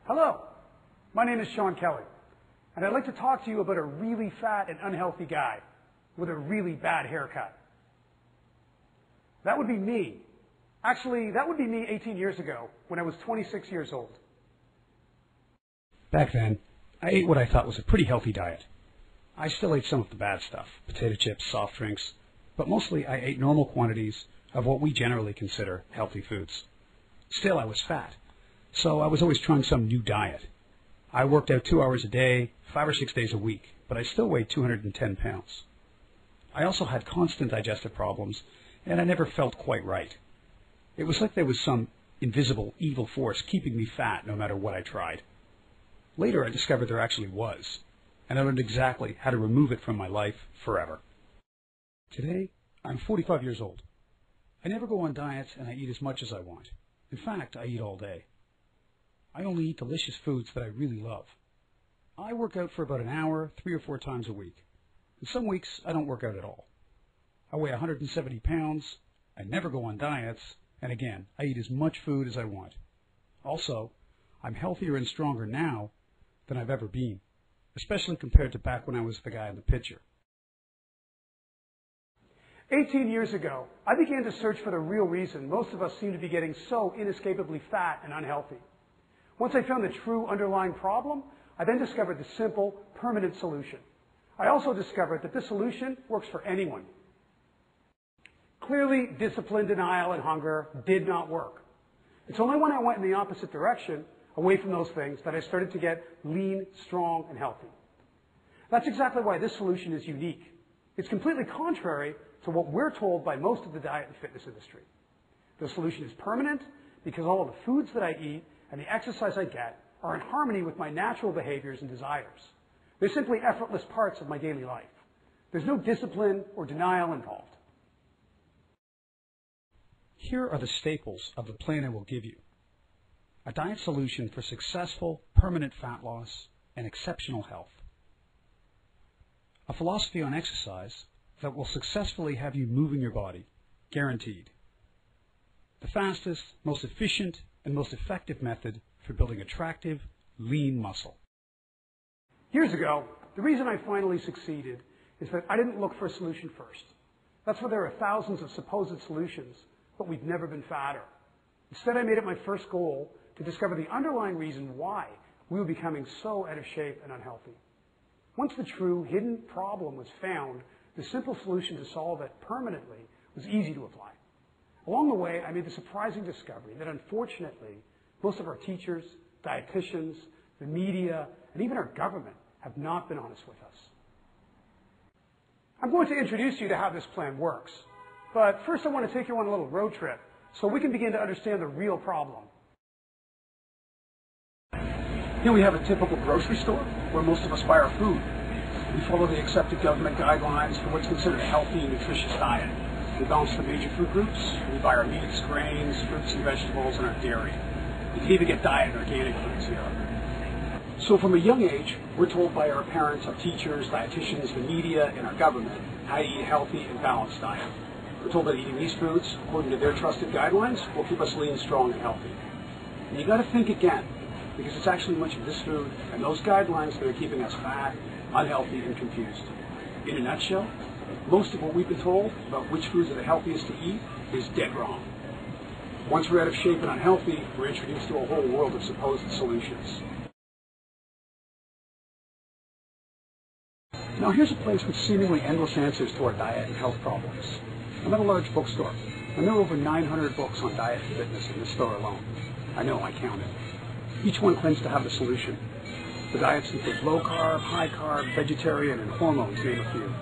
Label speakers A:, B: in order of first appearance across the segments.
A: Hello, my name is Sean Kelly, and I'd like to talk to you about a really fat and unhealthy guy with a really bad haircut. That would be me. Actually, that would be me 18 years ago when I was 26 years old.
B: Back then, I ate what I thought was a pretty healthy diet. I still ate some of the bad stuff, potato chips, soft drinks, but mostly I ate normal quantities of what we generally consider healthy foods. Still, I was fat, so I was always trying some new diet. I worked out 2 hours a day, 5 or 6 days a week, but I still weighed 210 pounds. I also had constant digestive problems, and I never felt quite right. It was like there was some invisible, evil force keeping me fat no matter what I tried. Later, I discovered there actually was, and I learned exactly how to remove it from my life forever. Today, I'm 45 years old. I never go on diets, and I eat as much as I want. In fact, I eat all day. I only eat delicious foods that I really love. I work out for about an hour, 3 or 4 times a week. And some weeks, I don't work out at all. I weigh 170 pounds, I never go on diets, and again, I eat as much food as I want. Also, I'm healthier and stronger now than I've ever been, especially compared to back when I was the guy in the picture.
A: 18 years ago, I began to search for the real reason most of us seem to be getting so inescapably fat and unhealthy. Once I found the true underlying problem, I then discovered the simple, permanent solution. I also discovered that this solution works for anyone. Clearly, discipline, denial, and hunger did not work. It's only when I went in the opposite direction, away from those things, that I started to get lean, strong, and healthy. That's exactly why this solution is unique. It's completely contrary to what we're told by most of the diet and fitness industry. The solution is permanent because all of the foods that I eat and the exercise I get are in harmony with my natural behaviors and desires. They're simply effortless parts of my daily life. There's no discipline or denial involved.
B: Here are the staples of the plan I will give you. A diet solution for successful, permanent fat loss and exceptional health. A philosophy on exercise that will successfully have you moving your body, guaranteed. The fastest, most efficient, and most effective method for building attractive, lean muscle.
A: Years ago, the reason I finally succeeded is that I didn't look for a solution first. That's why there are thousands of supposed solutions, but we've never been fatter. Instead, I made it my first goal to discover the underlying reason why we were becoming so out of shape and unhealthy. Once the true hidden problem was found, the simple solution to solve it permanently was easy to apply. Along the way, I made the surprising discovery that unfortunately, most of our teachers, dietitians, the media, and even our government have not been honest with us. I'm going to introduce you to how this plan works. But first I want to take you on a little road trip so we can begin to understand the real problem. Here we have a typical grocery store where most of us buy our food. We follow the accepted government guidelines for what's considered a healthy and nutritious diet. We balance the major food groups. We buy our meats, grains, fruits and vegetables, and our dairy. You can even get diet and organic foods here. So from a young age, we're told by our parents, our teachers, dietitians, the media, and our government how to eat a healthy and balanced diet. We're told that eating these foods, according to their trusted guidelines, will keep us lean, strong, and healthy. And you got to think again, because it's actually much of this food and those guidelines that are keeping us fat, unhealthy, and confused. In a nutshell, most of what we've been told about which foods are the healthiest to eat is dead wrong. Once we're out of shape and unhealthy, we're introduced to a whole world of supposed solutions. Now here's a place with seemingly endless answers to our diet and health problems. I'm at a large bookstore, and there are over 900 books on diet and fitness in this store alone. I know, I counted. Each one claims to have the solution. The diets include low carb, high carb, vegetarian, and hormone, to name a few.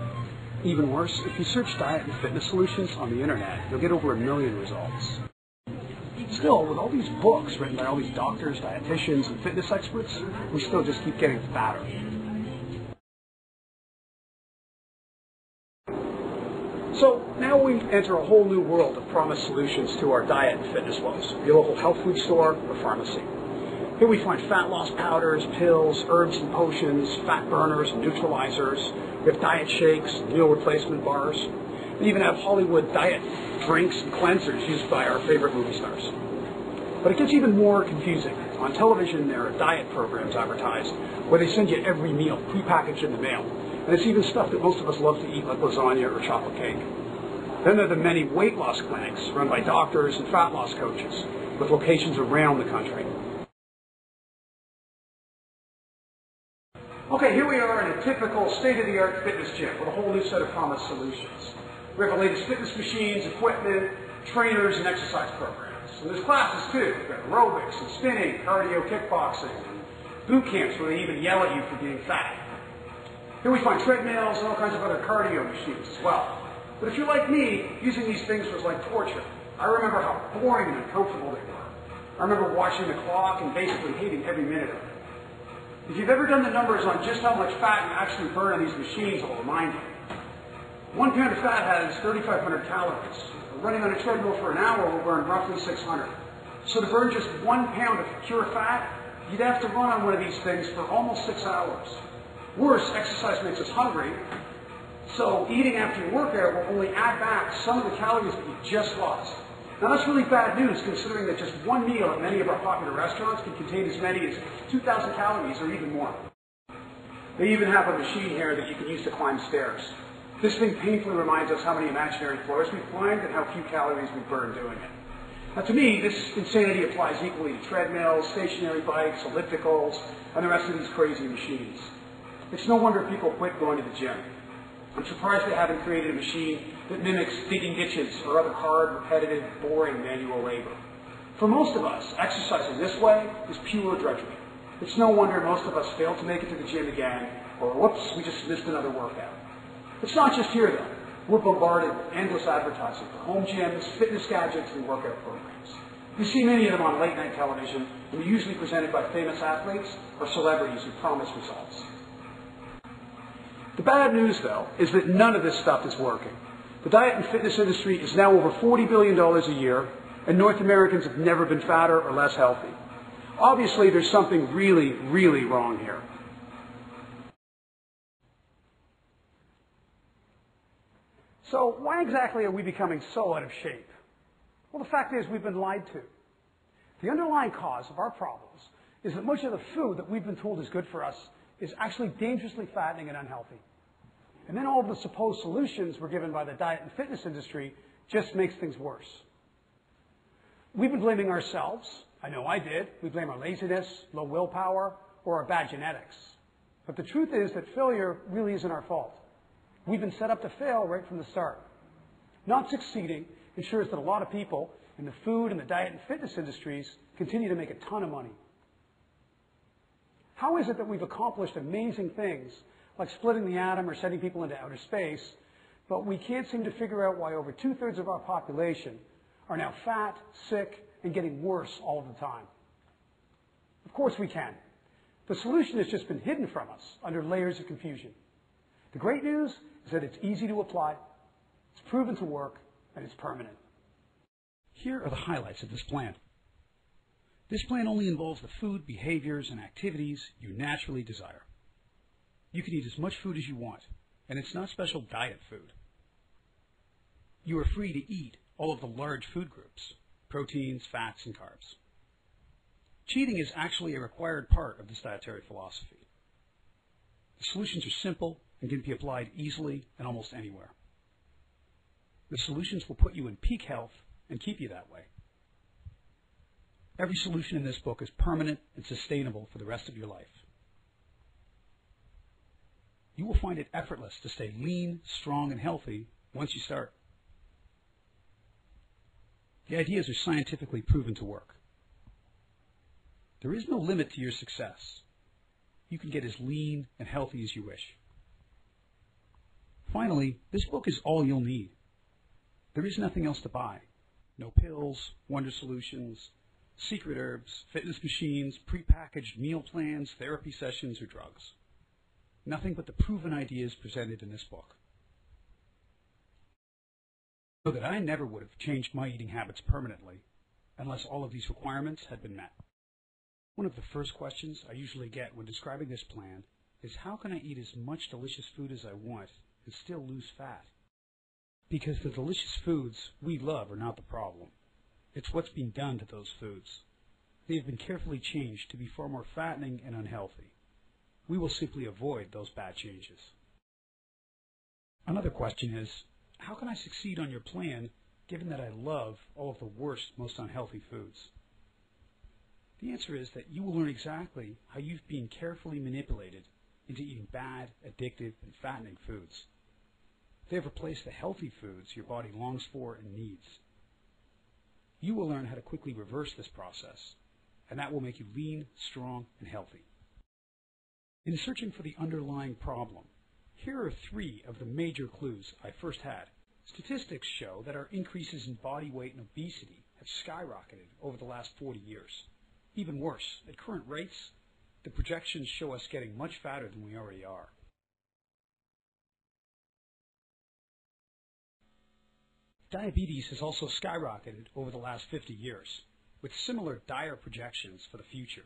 A: Even worse, if you search diet and fitness solutions on the internet, you'll get over 1 million results. Still, with all these books written by all these doctors, dietitians, and fitness experts, we still just keep getting fatter. So now we enter a whole new world of promised solutions to our diet and fitness woes. Your local health food store or pharmacy. Here we find fat loss powders, pills, herbs and potions, fat burners and neutralizers. We have diet shakes, meal replacement bars. We even have Hollywood diet drinks and cleansers used by our favorite movie stars. But it gets even more confusing. On television, there are diet programs advertised where they send you every meal prepackaged in the mail. And it's even stuff that most of us love to eat, like lasagna or chocolate cake. Then there are the many weight loss clinics run by doctors and fat loss coaches with locations around the country. Okay, here we are in a typical state-of-the-art fitness gym with a whole new set of promised solutions. We have the latest fitness machines, equipment, trainers, and exercise programs. And there's classes too. We've got aerobics and spinning, cardio, kickboxing, and boot camps where they even yell at you for being fat. Here we find treadmills and all kinds of other cardio machines as well. But if you're like me, using these things was like torture. I remember how boring and uncomfortable they were. I remember watching the clock and basically hating every minute of it. If you've ever done the numbers on just how much fat you actually burn on these machines, I'll remind you. 1 pound of fat has 3,500 calories. Running on a treadmill for an hour will burn roughly 600. So to burn just 1 pound of pure fat, you'd have to run on one of these things for almost 6 hours. Worse, exercise makes us hungry, so eating after your workout will only add back some of the calories that you just lost. Now that's really bad news, considering that just one meal at many of our popular restaurants can contain as many as 2,000 calories or even more. They even have a machine here that you can use to climb stairs. This thing painfully reminds us how many imaginary floors we've climbed and how few calories we burn doing it. Now to me, this insanity applies equally to treadmills, stationary bikes, ellipticals, and the rest of these crazy machines. It's no wonder people quit going to the gym. I'm surprised they haven't created a machine that mimics digging ditches or other hard, repetitive, boring manual labor. For most of us, exercising this way is pure drudgery. It's no wonder most of us fail to make it to the gym again, or whoops, we just missed another workout. It's not just here though. We're bombarded with endless advertising for home gyms, fitness gadgets, and workout programs. You see many of them on late night television, and they're usually presented by famous athletes or celebrities who promise results. The bad news, though, is that none of this stuff is working. The diet and fitness industry is now over $40 billion a year, and North Americans have never been fatter or less healthy. Obviously, there's something really, really wrong here. So why exactly are we becoming so out of shape? Well, the fact is we've been lied to. The underlying cause of our problems is that much of the food that we've been told is good for us is actually dangerously fattening and unhealthy. And then all of the supposed solutions we're given by the diet and fitness industry just makes things worse. We've been blaming ourselves. I know I did. We blame our laziness, low willpower, or our bad genetics. But the truth is that failure really isn't our fault. We've been set up to fail right from the start. Not succeeding ensures that a lot of people in the food and the diet and fitness industries continue to make a ton of money. How is it that we've accomplished amazing things, like splitting the atom or sending people into outer space, but we can't seem to figure out why over 2/3 of our population are now fat, sick, and getting worse all the time? Of course we can. The solution has just been hidden from us under layers of confusion. The great news is that it's easy to apply, it's proven to work, and it's permanent.
B: Here are the highlights of this plan. This plan only involves the food, behaviors, and activities you naturally desire. You can eat as much food as you want, and it's not special diet food. You are free to eat all of the large food groups: proteins, fats, and carbs. Cheating is actually a required part of this dietary philosophy. The solutions are simple and can be applied easily and almost anywhere. The solutions will put you in peak health and keep you that way. Every solution in this book is permanent and sustainable for the rest of your life. You will find it effortless to stay lean, strong, and healthy once you start. The ideas are scientifically proven to work. There is no limit to your success. You can get as lean and healthy as you wish. Finally, this book is all you'll need. There is nothing else to buy. No pills, wonder solutions, secret herbs, fitness machines, prepackaged meal plans, therapy sessions, or drugs. Nothing but the proven ideas presented in this book. So that I never would have changed my eating habits permanently unless all of these requirements had been met. One of the first questions I usually get when describing this plan is, how can I eat as much delicious food as I want and still lose fat? Because the delicious foods we love are not the problem. It's what's being done to those foods. They have been carefully changed to be far more fattening and unhealthy. We will simply avoid those bad changes. Another question is, how can I succeed on your plan given that I love all of the worst, most unhealthy foods? The answer is that you will learn exactly how you've been carefully manipulated into eating bad, addictive, and fattening foods. They have replaced the healthy foods your body longs for and needs. You will learn how to quickly reverse this process, and that will make you lean, strong, and healthy. In searching for the underlying problem, here are 3 of the major clues I first had. Statistics show that our increases in body weight and obesity have skyrocketed over the last 40 years. Even worse, at current rates, the projections show us getting much fatter than we already are. Diabetes has also skyrocketed over the last 50 years, with similar dire projections for the future.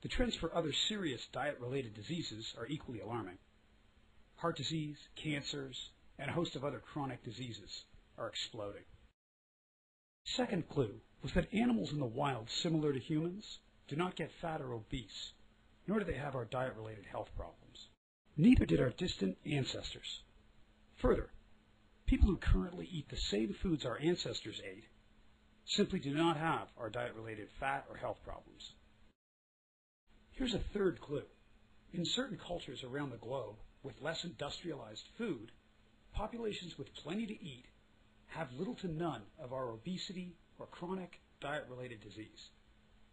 B: The trends for other serious diet-related diseases are equally alarming. Heart disease, cancers, and a host of other chronic diseases are exploding. Second clue was that animals in the wild similar to humans do not get fat or obese, nor do they have our diet-related health problems. Neither did our distant ancestors. Further, people who currently eat the same foods our ancestors ate simply do not have our diet-related fat or health problems. Here's a third clue. In certain cultures around the globe with less industrialized food, populations with plenty to eat have little to none of our obesity or chronic diet-related disease.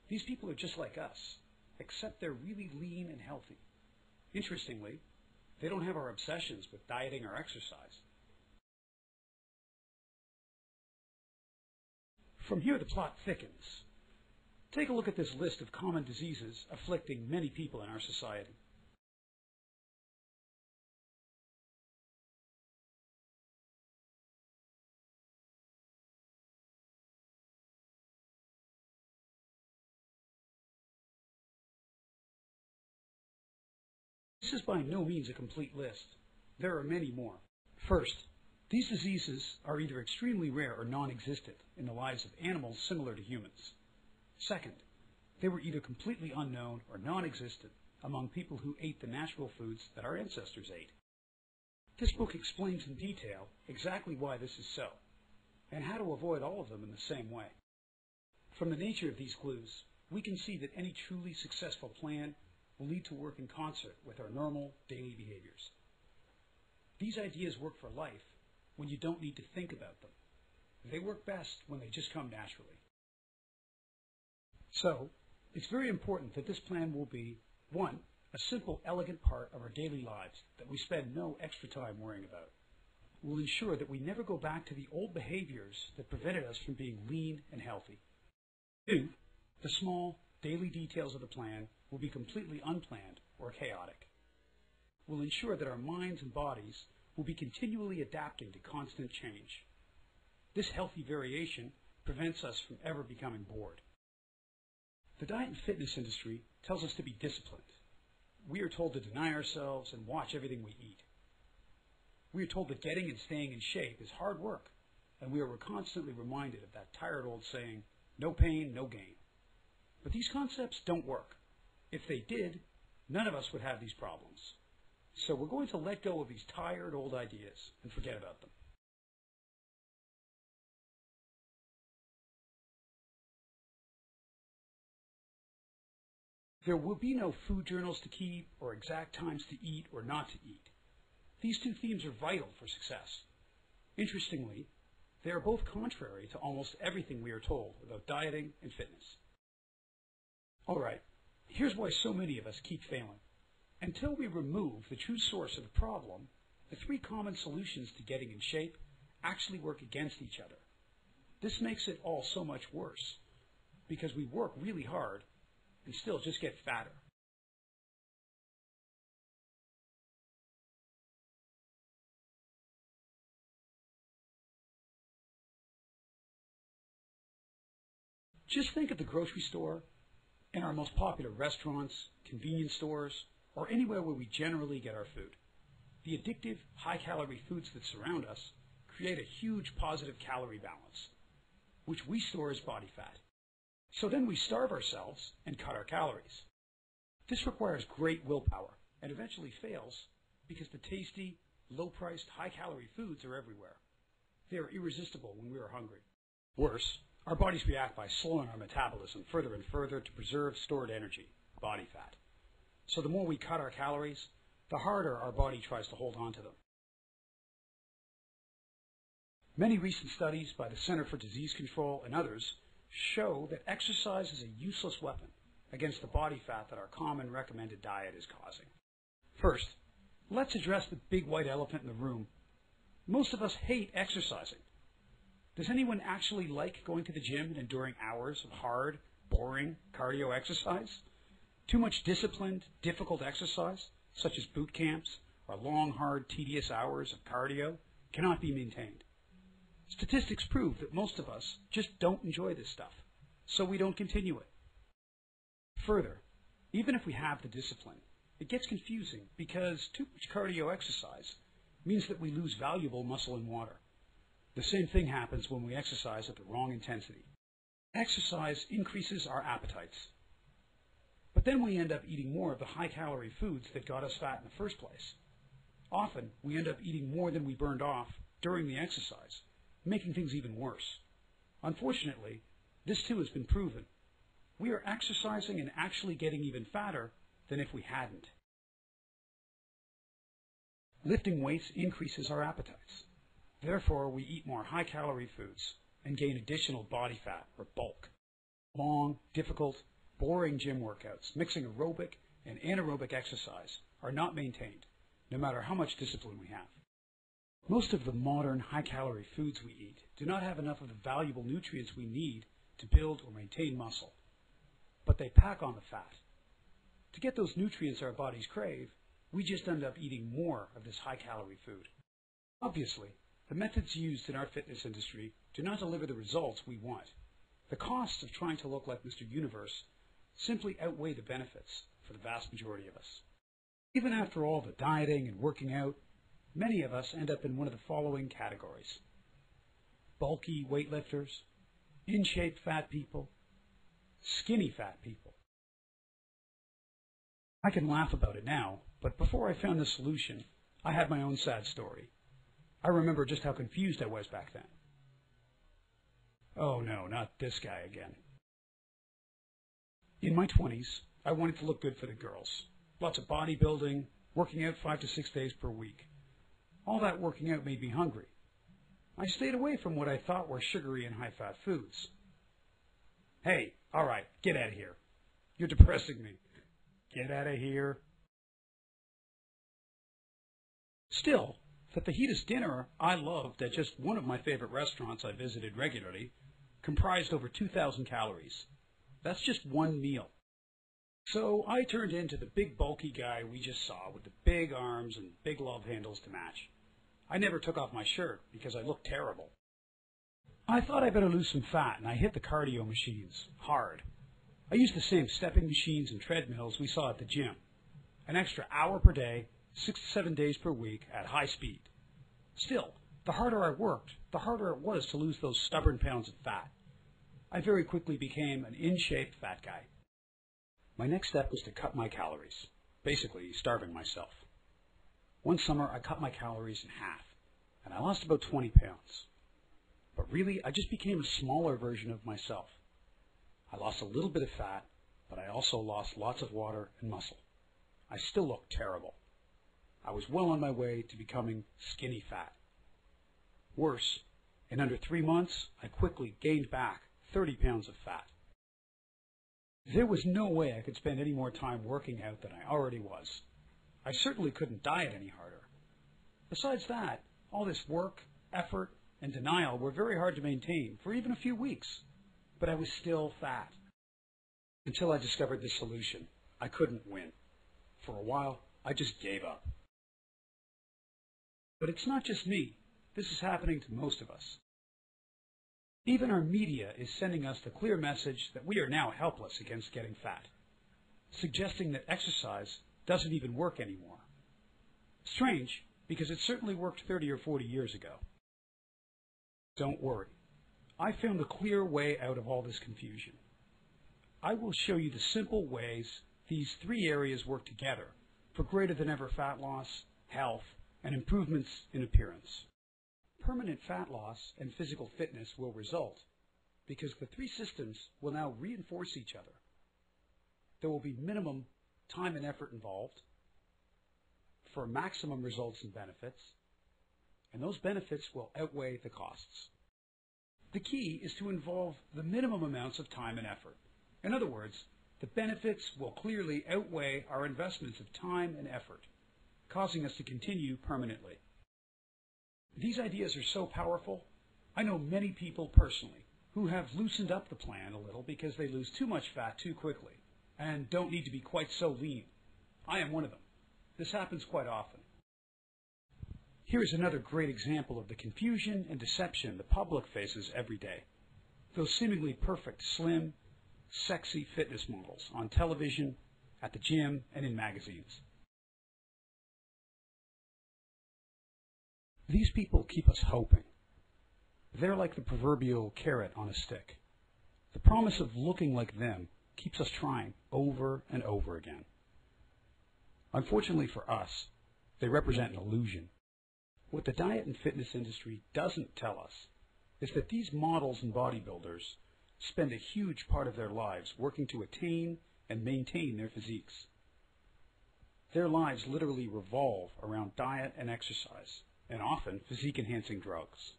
B: These people are just like us, except they're really lean and healthy. Interestingly, they don't have our obsessions with dieting or exercise. From here, the plot thickens. Take a look at this list of common diseases afflicting many people in our society. This is by no means a complete list. There are many more. First, these diseases are either extremely rare or non-existent in the lives of animals similar to humans. Second, they were either completely unknown or non-existent among people who ate the natural foods that our ancestors ate. This book explains in detail exactly why this is so, and how to avoid all of them in the same way. From the nature of these clues, we can see that any truly successful plan will need to work in concert with our normal daily behaviors. These ideas work for life when you don't need to think about them. They work best when they just come naturally. So, it's very important that this plan will be, 1, a simple, elegant part of our daily lives that we spend no extra time worrying about. We'll ensure that we never go back to the old behaviors that prevented us from being lean and healthy. 2, the small, daily details of the plan will be completely unplanned or chaotic. We'll ensure that our minds and bodies will be continually adapting to constant change. This healthy variation prevents us from ever becoming bored. The diet and fitness industry tells us to be disciplined. We are told to deny ourselves and watch everything we eat. We are told that getting and staying in shape is hard work, and we are constantly reminded of that tired old saying, no pain, no gain. But these concepts don't work. If they did, none of us would have these problems. So we're going to let go of these tired old ideas and forget about them. There will be no food journals to keep or exact times to eat or not to eat. These 2 themes are vital for success. Interestingly, they are both contrary to almost everything we are told about dieting and fitness. All right, here's why so many of us keep failing. Until we remove the true source of the problem, the 3 common solutions to getting in shape actually work against each other. This makes it all so much worse because we work really hard and still just get fatter. Just think of the grocery store and our most popular restaurants, convenience stores, or anywhere where we generally get our food. The addictive, high-calorie foods that surround us create a huge positive calorie balance, which we store as body fat. So then we starve ourselves and cut our calories. This requires great willpower and eventually fails because the tasty, low-priced, high-calorie foods are everywhere. They are irresistible when we are hungry. Worse, our bodies react by slowing our metabolism further and further to preserve stored energy, body fat. So the more we cut our calories, the harder our body tries to hold on to them. Many recent studies by the Center for Disease Control and others show that exercise is a useless weapon against the body fat that our common recommended diet is causing. First, let's address the big white elephant in the room. Most of us hate exercising. Does anyone actually like going to the gym and enduring hours of hard, boring cardio exercise? Too much disciplined, difficult exercise, such as boot camps or long, hard, tedious hours of cardio, cannot be maintained. Statistics prove that most of us just don't enjoy this stuff, so we don't continue it. Further, even if we have the discipline, it gets confusing because too much cardio exercise means that we lose valuable muscle and water. The same thing happens when we exercise at the wrong intensity. Exercise increases our appetites, but then we end up eating more of the high-calorie foods that got us fat in the first place. Often, we end up eating more than we burned off during the exercise, making things even worse. Unfortunately, this too has been proven. We are exercising and actually getting even fatter than if we hadn't. Lifting weights increases our appetites. Therefore, we eat more high-calorie foods and gain additional body fat or bulk. Long, difficult, boring gym workouts, mixing aerobic and anaerobic exercise, are not maintained, no matter how much discipline we have. Most of the modern high-calorie foods we eat do not have enough of the valuable nutrients we need to build or maintain muscle, but they pack on the fat. To get those nutrients our bodies crave, we just end up eating more of this high-calorie food. Obviously, the methods used in our fitness industry do not deliver the results we want. The costs of trying to look like Mr. Universe simply outweigh the benefits for the vast majority of us. Even after all the dieting and working out, many of us end up in one of the following categories: bulky weightlifters, in-shape fat people, skinny fat people. I can laugh about it now, but before I found the solution, I had my own sad story. I remember just how confused I was back then. Oh no, not this guy again. In my 20s, I wanted to look good for the girls. Lots of bodybuilding, working out 5 to 6 days per week. All that working out made me hungry. I stayed away from what I thought were sugary and high-fat foods. Hey, all right, get out of here. You're depressing me. Get out of here. Still, the fajitas dinner I loved at just one of my favorite restaurants I visited regularly comprised over 2,000 calories. That's just one meal. So I turned into the big bulky guy we just saw with the big arms and big love handles to match. I never took off my shirt because I looked terrible. I thought I better lose some fat, and I hit the cardio machines hard. I used the same stepping machines and treadmills we saw at the gym. An extra hour per day, 6 to 7 days per week at high speed. Still, the harder I worked, the harder it was to lose those stubborn pounds of fat. I very quickly became an in-shape fat guy. My next step was to cut my calories, basically starving myself. One summer, I cut my calories in half, and I lost about 20 pounds. But really, I just became a smaller version of myself. I lost a little bit of fat, but I also lost lots of water and muscle. I still looked terrible. I was well on my way to becoming skinny fat. Worse, in under 3 months, I quickly gained back 30 pounds of fat. There was no way I could spend any more time working out than I already was. I certainly couldn't diet any harder. Besides that, all this work, effort, and denial were very hard to maintain for even a few weeks. But I was still fat. Until I discovered this solution, I couldn't win. For a while, I just gave up. But it's not just me. This is happening to most of us. Even our media is sending us the clear message that we are now helpless against getting fat, suggesting that exercise doesn't even work anymore. Strange, because it certainly worked 30 or 40 years ago. Don't worry. I found a clear way out of all this confusion. I will show you the simple ways these three areas work together for greater than ever fat loss, health, and improvements in appearance. Permanent fat loss and physical fitness will result because the three systems will now reinforce each other. There will be minimum time and effort involved for maximum results and benefits, and those benefits will outweigh the costs. The key is to involve the minimum amounts of time and effort. In other words, the benefits will clearly outweigh our investments of time and effort, causing us to continue permanently. These ideas are so powerful. I know many people personally who have loosened up the plan a little because they lose too much fat too quickly and don't need to be quite so lean. I am one of them. This happens quite often. Here is another great example of the confusion and deception the public faces every day. Those seemingly perfect, slim, sexy fitness models on television, at the gym, and in magazines. These people keep us hoping. They're like the proverbial carrot on a stick. The promise of looking like them keeps us trying over and over again. Unfortunately for us, they represent an illusion. What the diet and fitness industry doesn't tell us is that these models and bodybuilders spend a huge part of their lives working to attain and maintain their physiques. Their lives literally revolve around diet and exercise, and often physique-enhancing drugs.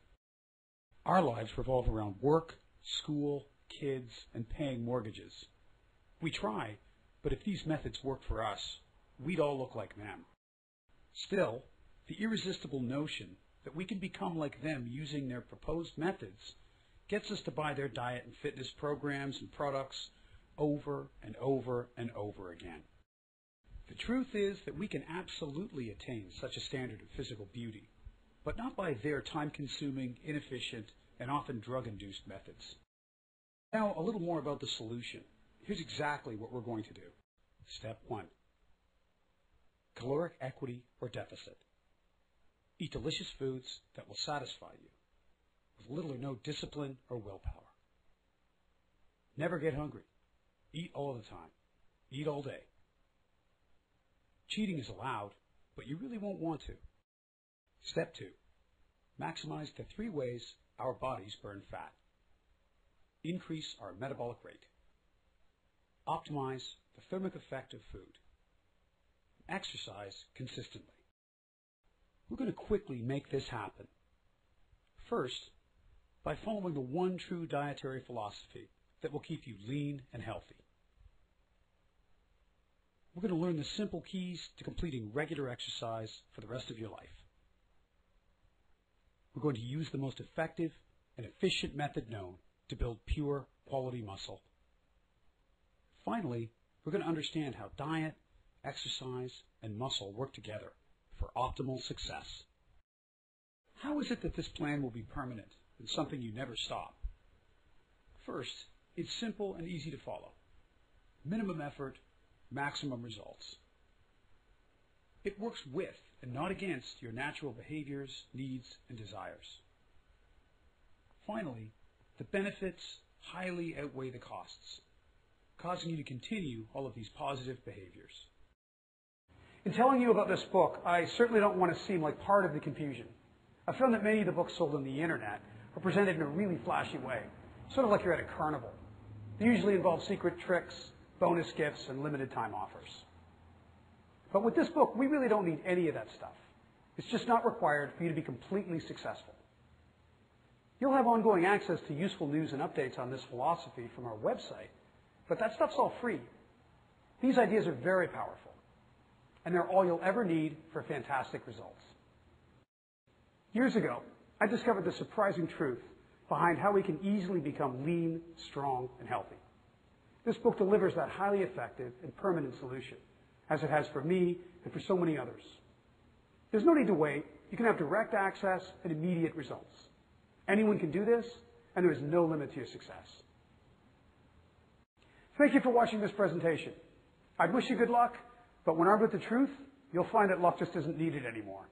B: Our lives revolve around work, school, kids, and paying mortgages. We try, but if these methods work for us, we'd all look like them. Still, the irresistible notion that we can become like them using their proposed methods gets us to buy their diet and fitness programs and products over and over and over again. The truth is that we can absolutely attain such a standard of physical beauty, but not by their time-consuming, inefficient, and often drug-induced methods. Now, a little more about the solution. Here's exactly what we're going to do. Step 1. Caloric equity or deficit. Eat delicious foods that will satisfy you, with little or no discipline or willpower. Never get hungry. Eat all the time. Eat all day. Cheating is allowed, but you really won't want to. Step 2. Maximize the 3 ways our bodies burn fat. Increase our metabolic rate. Optimize the thermic effect of food. Exercise consistently. We're going to quickly make this happen. First, by following the one true dietary philosophy that will keep you lean and healthy. We're going to learn the simple keys to completing regular exercise for the rest of your life. We're going to use the most effective and efficient method known to build pure, quality muscle. Finally, we're going to understand how diet, exercise, and muscle work together for optimal success. How is it that this plan will be permanent and something you never stop? First, it's simple and easy to follow. Minimum effort, maximum results. It works with and not against your natural behaviors, needs, and desires. Finally, the benefits highly outweigh the costs, causing you to continue all of these positive behaviors. In telling you about this book, I certainly don't want to seem like part of the confusion. I found that many of the books sold on the internet are presented in a really flashy way, sort of like you're at a carnival. They usually involve secret tricks, bonus gifts, and limited time offers. But with this book, we really don't need any of that stuff. It's just not required for you to be completely successful. You'll have ongoing access to useful news and updates on this philosophy from our website, but that stuff's all free. These ideas are very powerful, and they're all you'll ever need for fantastic results. Years ago, I discovered the surprising truth behind how we can easily become lean, strong, and healthy. This book delivers that highly effective and permanent solution, as it has for me and for so many others. There's no need to wait. You can have direct access and immediate results. Anyone can do this, and there is no limit to your success. Thank you for watching this presentation. I'd wish you good luck, but when armed with the truth, you'll find that luck just isn't needed anymore.